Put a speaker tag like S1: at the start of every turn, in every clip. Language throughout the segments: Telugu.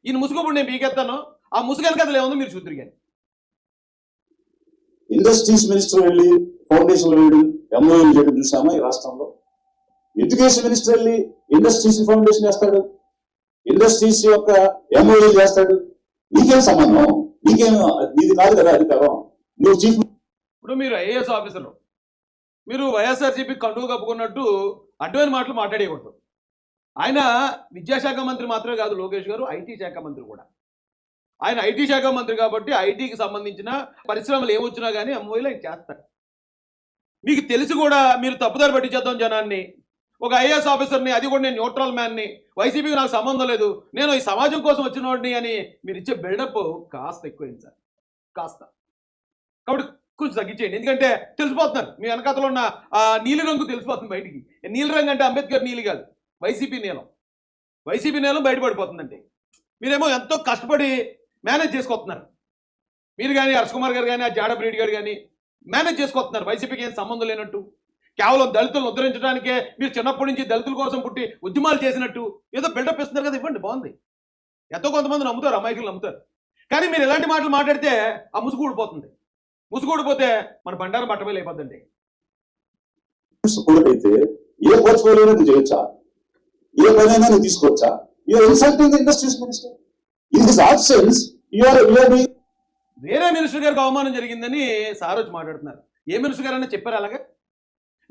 S1: ఈయన ముసుగుప్పుడు నేను పీకెత్తాను, ఆ ముసుగు కథలు ఏముందో మీరు చూద్దరు కానీ.
S2: ఇండస్ట్రీస్ మినిస్టర్ వెళ్ళి ఫౌండేషన్ వేయడం, ఎంఓఏలు చేయడం చూసామా ఈ రాష్ట్రంలో? ఎడ్యుకేషన్ మినిస్టర్ వెళ్ళి ఇండస్ట్రీస్ ఫౌండేషన్ చేస్తాడు, ఇండస్ట్రీస్ యొక్క ఎంఓఏ చేస్తాడు. నీకేం సంబంధం? నీకేం, నీది కాదు కదా అధికారం. నువ్వు చీఫ్.
S1: ఇప్పుడు మీరు ఐఏఎస్ ఆఫీసర్, మీరు వైఎస్ఆర్సీపీ కండువు కప్పుకున్నట్టు అడ్డమైన మాటలు మాట్లాడేయకూడదు. ఆయన విద్యాశాఖ మంత్రి మాత్రమే కాదు లోకేష్ గారు, ఐటీ శాఖ మంత్రి కూడా. ఆయన ఐటీ శాఖ మంత్రి కాబట్టి ఐటీకి సంబంధించిన పరిశ్రమలు ఏమొచ్చినా కానీ ఎంఓఏలు ఆయన చేస్తాడు. మీకు తెలిసి కూడా మీరు తప్పుదారి పట్టించేద్దాం జనాన్ని. ఒక ఐఏఎస్ ఆఫీసర్ని, అది కూడా నేను న్యూట్రల్ మ్యాన్ని, వైసీపీకి నాకు సంబంధం లేదు, నేను ఈ సమాజం కోసం వచ్చిన వాడిని అని మీరు ఇచ్చే బిల్డప్ కాస్త ఎక్కువైంది సార్, కాస్త. కాబట్టి కొంచెం తగ్గించేయండి. ఎందుకంటే తెలిసిపోతున్నారు మీ వెనకాతలో ఉన్న నీలి రంగు తెలిసిపోతుంది బయటికి. నీలి రంగు అంటే అంబేద్కర్ నీలి కాదు, వైసీపీ నీలం. వైసీపీ నీలం బయటపడిపోతుందండి. మీరేమో ఎంతో కష్టపడి మేనేజ్ చేసుకొస్తున్నారు. మీరు కానీ హర్ష్ కుమార్ గారు కానీ ఆ జాడప్ రెడ్డి గారు కానీ మేనేజ్ చేసుకొస్తున్నారు వైసీపీకి ఏం సంబంధం లేనట్టు. కేవలం దళితులను ఉద్ధరించడానికే మీరు చిన్నప్పటి నుంచి దళితుల కోసం పుట్టి ఉద్యమాలు చేసినట్టు ఏదో బిల్డప్ ఇస్తున్నారు కదా, ఇవ్వండి, బాగుంది. ఎంతో కొంతమంది నమ్ముతారు, అమాయకులు నమ్ముతారు. కానీ మీరు ఎలాంటి మాటలు మాట్లాడితే ఆ ముసుగు ఊడిపోతుంది. ముసుగు ఊడిపోతే మన బండారం బట్టబయలు అయిపోద్దండి.
S2: అయితే ఏ పోర్ట్ఫోలియో నువ్వు చేయొచ్చా? ఏ పనైనా నువ్వు తీసుకోవచ్చా? You're insulting the industries minister. In this absence you're
S1: వేరే మినిస్టర్ గారికి అవమానం జరిగిందని సార్ వచ్చి మాట్లాడుతున్నారు. ఏ మినిస్టర్ గారు అన్నా చెప్పారు అలాగే?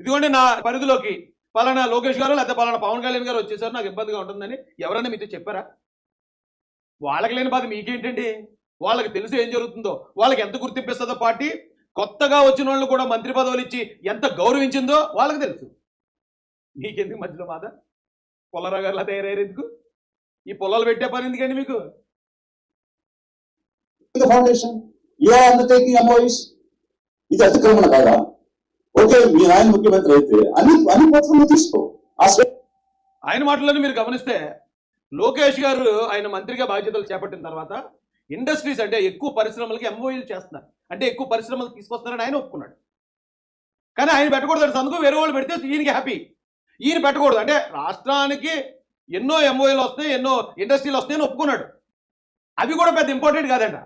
S1: ఇదిగోండి నా పరిధిలోకి పలానా లోకేష్ గారు లేకపోతే పలానా పవన్ కళ్యాణ్ గారు వచ్చేసారు, నాకు ఇబ్బందిగా ఉంటుందని ఎవరైనా మీతో చెప్పారా? వాళ్ళకి లేని బాధ మీకేంటండి? వాళ్ళకి తెలిసి ఏం జరుగుతుందో, వాళ్ళకి ఎంత గుర్తింపిస్తుందో పార్టీ, కొత్తగా వచ్చిన వాళ్ళు కూడా మంత్రి పదవులు ఇచ్చి ఎంత గౌరవించిందో వాళ్ళకి తెలుసు. మీకెందుకు మధ్యలో బాధ? పొల్లరా గారిలా తయారయ్యారు ఎందుకు? ఈ పొలాలు పెట్టే పని ఎందుకండి మీకు?
S2: Foundation you're undertaking MOEs. ఇది అతిక్రమణ కాదా? ఓకే, మీ ఆయన ముఖ్యమంత్రి అయితే అన్ని పోర్ట్ఫోలియో తీసుకో.
S1: ఆయన మాటలను మీరు గమనిస్తే లోకేష్ గారు ఆయన మంత్రిగా బాధ్యతలు చేపట్టిన తర్వాత ఇండస్ట్రీస్ అంటే ఎక్కువ పరిశ్రమలకి ఎంఓఈలు చేస్తున్నారు, అంటే ఎక్కువ పరిశ్రమలు తీసుకొస్తున్నారని ఆయన ఒప్పుకున్నాడు. కానీ ఆయన పెట్టకూడదు సందుకు, వేరే వాళ్ళు పెడితే ఈయనకి హ్యాపీ. ఈయన పెట్టకూడదు అంటే రాష్ట్రానికి ఎన్నో ఎంఓఏలు వస్తాయి, ఎన్నో ఇండస్ట్రీలు వస్తాయని ఒప్పుకున్నాడు. అవి కూడా పెద్ద ఇంపార్టెంట్ కాదంట.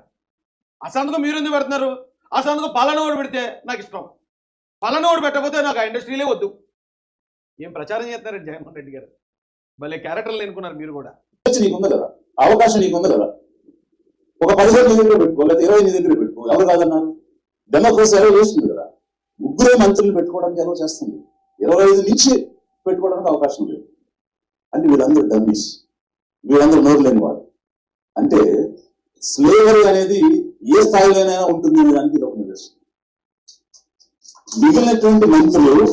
S1: ఆ సందుకు మీరు ఎందుకు పెడుతున్నారు? ఆ సందుకు పలానోడు పెడితే నాకు ఇష్టం, పలానోడు పెట్టకపోతే నాకు ఆ ఇండస్ట్రీలే వద్దు. ఏం ప్రచారం చేస్తున్నారండి జగన్మోహన్ రెడ్డి గారు? భలే క్యారెక్టర్లు ఎన్నుకున్నారు మీరు కూడా.
S2: నీకుంది కదా అవకాశం, నీకుంది కదా, ఒక 15 నీ దగ్గర పెట్టుకో, లేదా 20 నీ దగ్గర పెట్టుకో. ఎవరు కాదన్నారు? డెమోక్రసీ ఎలా చేస్తుంది కదా, ముగ్గురే మంత్రులు పెట్టుకోవడానికి ఎలా చేస్తుంది, 25 నుంచి పెట్టుకోవడానికి అవకాశం లేదు. అంటే వీళ్ళందరూ డమ్మీస్, వీళ్ళందరూ నోరు లేని వాడు. అంటే స్లేవరీ అనేది ఏ స్థాయిలోనైనా ఉంటుంది దానికి ఇది ఒక నిదర్శనం. మిగిలినటువంటి మంత్రులు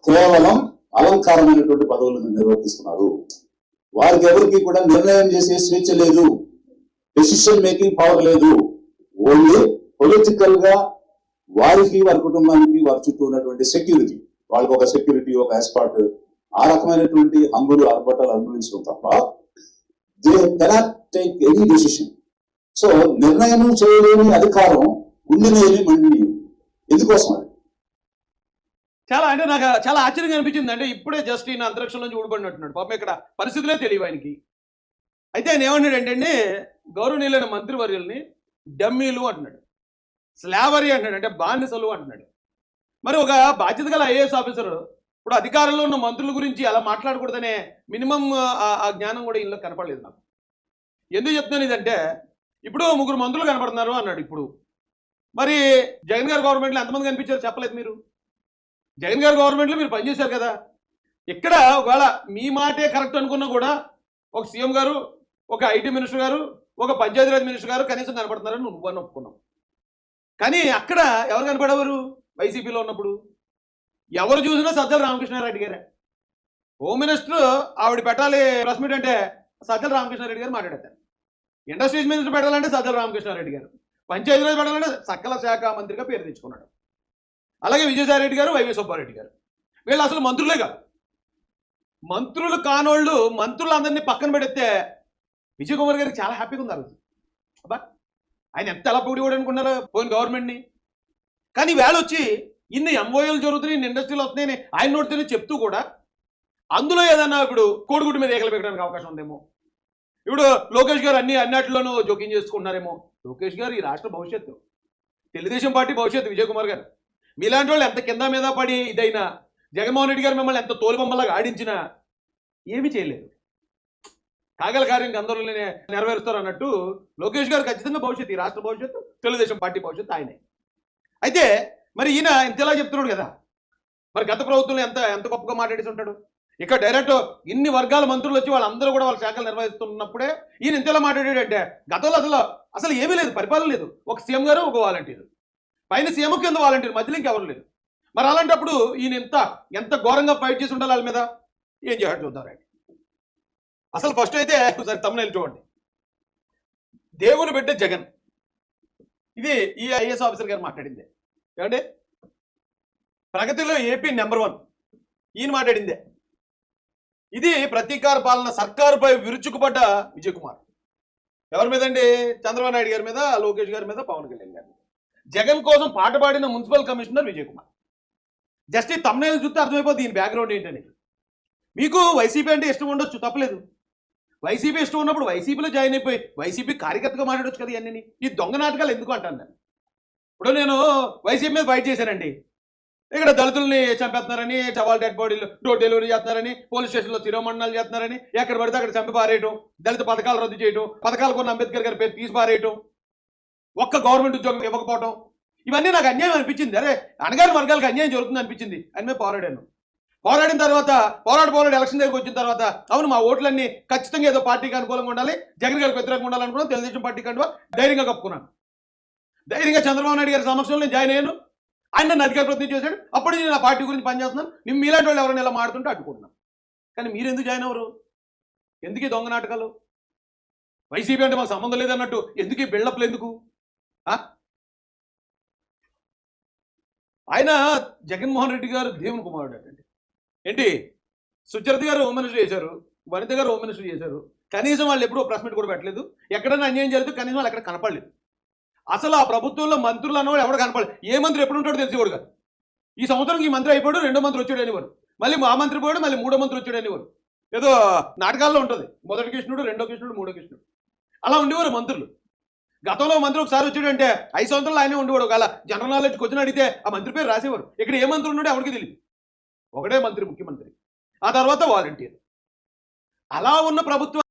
S2: కేవలం అలంకారమైనటువంటి పదవులను నిర్వర్తిస్తున్నారు. వారికి ఎవరికి కూడా నిర్ణయం చేసే స్వేచ్ఛ లేదు, డెసిషన్ మేకింగ్ పవర్ లేదు. ఓన్లీ పొలిటికల్ గా వారికి, వారి కుటుంబానికి, వారి చుట్టూ ఉన్నటువంటి సెక్యూరిటీ, వాళ్ళకి ఒక సెక్యూరిటీ, ఒక ఎస్పాట్, ఆ రకమైనటువంటి హంగులు ఆర్భటాలు అనుభవించడం తప్ప they cannot take any decision. So నిర్ణయం చేయలేని అధికారం ఉండినేది మండి. ఎందుకోసం అది
S1: చాలా అంటే నాకు చాలా ఆశ్చర్యంగా అనిపించింది. అంటే ఇప్పుడే జస్ట్ ఈయన అంతరిక్షం నుంచి ఊడిపడినట్టున్నాడు పాపం, ఇక్కడ పరిస్థితులే తెలియవు ఆయనకి. అయితే ఆయన ఏమన్నాడు అంటే గౌరవనీయులైన మంత్రివర్యుల్ని డమ్మీలు అంటున్నాడు, స్లావరీ అంటున్నాడు, అంటే బానిసలు అంటున్నాడు. మరి ఒక బాధ్యత గల ఐఏఎస్ ఆఫీసర్ ఇప్పుడు అధికారంలో ఉన్న మంత్రుల గురించి అలా మాట్లాడకూడదనే మినిమం ఆ జ్ఞానం కూడా ఇంట్లో కనపడలేదు నాకు. ఎందుకు చెప్తున్నాను ఇదంటే, ఇప్పుడు 3 మంత్రులు కనపడుతున్నారు అన్నాడు. ఇప్పుడు మరి జగన్ గారి గవర్నమెంట్లో ఎంతమంది కనిపించారు చెప్పలేదు మీరు? జగన్ గారి గవర్నమెంట్లో మీరు పనిచేశారు కదా. ఇక్కడ ఒకవేళ మీ మాటే కరెక్ట్ అనుకున్నా కూడా ఒక సీఎం గారు, ఒక ఐటీ మినిస్టర్ గారు, ఒక పంచాయతీరాజ్ మినిస్టర్ గారు కనీసం కనపడుతున్నారని నువ్వు అని ఒప్పుకున్నావు. కానీ అక్కడ ఎవరు కనపడేవారు? వైసీపీలో ఉన్నప్పుడు ఎవరు చూసినా సజ్జల రామకృష్ణారెడ్డి గారే. హోమ్ మినిస్టర్ ఆవిడ పెట్టాలి ప్రెస్ మీట్ అంటే సజ్జల రామకృష్ణారెడ్డి గారు మాట్లాడతారు. ఇండస్ట్రీస్ మినిస్టర్ పెట్టాలంటే సజ్జల రామకృష్ణారెడ్డి గారు. పంచాయతీరాజ్ పెట్టాలంటే సకల శాఖ మంత్రిగా పేరు తెచ్చుకున్నాడు. అలాగే విజయసాయిరెడ్డి గారు, వైవి సుబ్బారెడ్డి గారు, వీళ్ళు అసలు మంత్రులే కాదు. మంత్రులు కానోళ్ళు మంత్రులందరినీ పక్కన పెడితే విజయ్ కుమార్ గారికి చాలా హ్యాపీగా ఉంది ఆ రోజు. అబ్బా ఆయన ఎంత ఎలా పొడి కూడా అనుకున్నారో పోయిన గవర్నమెంట్ని. కానీ వేళ వచ్చి ఇన్ని ఎంఓఏలు జరుగుతున్నాయి, ఇన్ని ఇండస్ట్రీలు వస్తున్నాయని ఆయన నోటితోనే చెప్తూ కూడా అందులో ఏదన్నా ఇప్పుడు కోడిగుడ్డు మీద ఏకలు పెట్టడానికి అవకాశం ఉందేమో, ఇప్పుడు లోకేష్ గారు అన్నిటిలోనూ జోక్యం చేసుకుంటున్నారేమో. లోకేష్ గారు ఈ రాష్ట్ర భవిష్యత్తు, తెలుగుదేశం పార్టీ భవిష్యత్తు. విజయ్ కుమార్ గారు మీలాంటి వాళ్ళు ఎంత కింద మీద పడి ఇదైనా, జగన్మోహన్ రెడ్డి గారు మిమ్మల్ని ఎంత తోలుబొమ్మలాగా ఆడించినా ఏమీ చేయలేదు. కాగల కార్యం అందరూ నెరవేరుస్తారు అన్నట్టు లోకేష్ గారు ఖచ్చితంగా భవిష్యత్తు, ఈ రాష్ట్ర భవిష్యత్తు, తెలుగుదేశం పార్టీ భవిష్యత్తు ఆయనే. అయితే మరి ఈయన ఇంతలా చెప్తున్నాడు కదా, మరి గత ప్రభుత్వంలో ఎంత ఎంత గొప్పగా మాట్లాడేసి ఉంటాడు. ఇక్కడ డైరెక్ట్ ఇన్ని వర్గాల మంత్రులు వచ్చి వాళ్ళందరూ కూడా వాళ్ళ శాఖలు నిర్వహిస్తున్నప్పుడే ఈయన ఇంతలా మాట్లాడాడంటే, గతంలో అసలు ఏమీ లేదు, పరిపాలన లేదు. ఒక సీఎం గారు, ఒక వాలంటీర్, పైన సీఎం కింద వాలంటీర్, మధ్యలో ఇంకెవరు లేదు. మరి అలాంటప్పుడు ఈయన ఎంత ఘోరంగా ఫైట్ చేసి ఉండాలి వాళ్ళ మీద. ఏం చేయాలి చూద్దాం. అసలు ఫస్ట్ అయితే ఒకసారి తమ్ముళ్ళు చూడండి. దేవుని బిడ్డ జగన్, ఇది ఈ ఐఏఎస్ ఆఫీసర్ గారు మాట్లాడిందే. ఏమంటే ప్రగతిలో ఏపీ నెంబర్ 1 ఈయన మాట్లాడిందే. ఇది ప్రతీకార పాలన సర్కారుపై విరుచుకుపడ్డ విజయ్ కుమార్. ఎవరి మీద అండి? చంద్రబాబు నాయుడు గారి మీద, లోకేష్ గారి మీద, పవన్ కళ్యాణ్ గారి మీద. జగన్ కోసం పాట పాడిన municipal commissioner Vijay Kumar. Just ఈ తమ్ముళ్ళు చూస్తే అర్థమైపోతుంది దీని బ్యాక్గ్రౌండ్ ఏంటని. మీకు వైసీపీ అంటే ఇష్టం ఉండొచ్చు, తప్పలేదు. వైసీపీ ఇష్టం ఉన్నప్పుడు వైసీపీలో జాయిన్ అయిపోయి వైసీపీ కార్యకర్తగా మాట్లాడొచ్చు కదా. ఇవన్నీ ఈ దొంగ నాటకాలు ఎందుకు అంటాను నేను. ఇప్పుడు నేను వైసీపీ మీద ఫైట్ చేశానండి. ఇక్కడ దళితుల్ని చంపేస్తున్నారని, చవాల్ డెడ్ బాడీలు డోర్ డెలివరీ చేస్తున్నారని, పోలీస్ స్టేషన్లో శిరోమండనాలు చేస్తున్నారని, ఎక్కడ పడితే అక్కడ చంపి పారేయటం, దళిత పథకాలు రద్దు చేయటం, పథకాలు కొన్న అంబేద్కర్ గారి పేరు తీసి పారేయటం, ఒక్క గవర్నమెంట్ ఉద్యోగం ఇవ్వకపోవటం, ఇవన్నీ నాకు అన్యాయం అనిపించింది. అరే అణగారి వర్గాలకు అన్యాయం జరుగుతుంది అనిపించింది. అని మేము పోరాడాను. పోరాడిన తర్వాత పోరాడి ఎలక్షన్ దగ్గరికి వచ్చిన తర్వాత అవును మా ఓట్లన్నీ ఖచ్చితంగా ఏదో పార్టీకి అనుకూలంగా ఉండాలి, జగన్ గారికి వ్యతిరేకంగా ఉండాలనుకున్నాను. తెలుగుదేశం పార్టీ కంటే ధైర్యంగా కప్పుకున్నాను. ధైర్యంగా చంద్రబాబు నాయుడు గారి సమక్షంలో నేను జాయిన్ అయ్యాను. ఆయన నన్ను అధికార ప్రతినిధి చేశాడు. అప్పుడు నేను నా పార్టీ గురించి పనిచేస్తున్నాను. నేను మీలాంటి వాళ్ళు ఎవరైనా ఇలా మాడుతుంటే అడ్డుకుంటున్నాను. కానీ మీరు ఎందుకు జాయిన్ అవ్వరు? ఎందుకు ఈ దొంగ నాటకాలు? వైసీపీ అంటే మాకు సంబంధం లేదన్నట్టు ఎందుకు ఈ బిల్డప్లు ఎందుకు? ఆయన జగన్మోహన్ రెడ్డి గారు దేవుని కుమారుడు అండి. ఏంటి సుచరిత గారు హోమ్ మినిస్టర్ చేశారు, వనిత గారు హోమ్ మినిస్టర్ చేశారు. కనీసం వాళ్ళు ఎప్పుడూ ప్రెస్ మీట్ కూడా పెట్టలేదు. ఎక్కడైనా అన్యాయం జరిగితే కనీసం వాళ్ళు ఎక్కడ కనపడలేదు. అసలు ఆ ప్రభుత్వంలో మంత్రులు అన్నవాడు ఎవరు కనపడలేదు. ఏ మంత్రి ఎప్పుడు ఉంటాడో తెలిసేవాడు కాదు. ఈ సంవత్సరం ఈ మంత్రి అయిపోయాడు, 2వ మంత్రి వచ్చాడు అనేవారు. మళ్ళీ ఆ మంత్రి పోయాడు, మళ్ళీ 3వ మంత్రి వచ్చాడు అనేవారు. ఏదో నాటకాల్లో ఉంటుంది, 1వ కృష్ణుడు, 2వ కృష్ణుడు, 3వ కృష్ణుడు అలా ఉండేవారు మంత్రులు. గతంలో మంత్రి ఒకసారి వచ్చాడంటే 5 సంవత్సరాలు ఆయనే ఉండేవాడు. ఒకవేళ జనరల్ నాలెడ్జ్ క్వశ్చన్ అడిగితే ఆ మంత్రి పేరు రాసేవారు. ఇక్కడ ఏ మంత్రి ఉన్నాడో ఎవరికి తెలియదు. ఒకటే మంత్రి, ముఖ్యమంత్రి, ఆ తర్వాత వాలంటీర్. అలా ఉన్న ప్రభుత్వం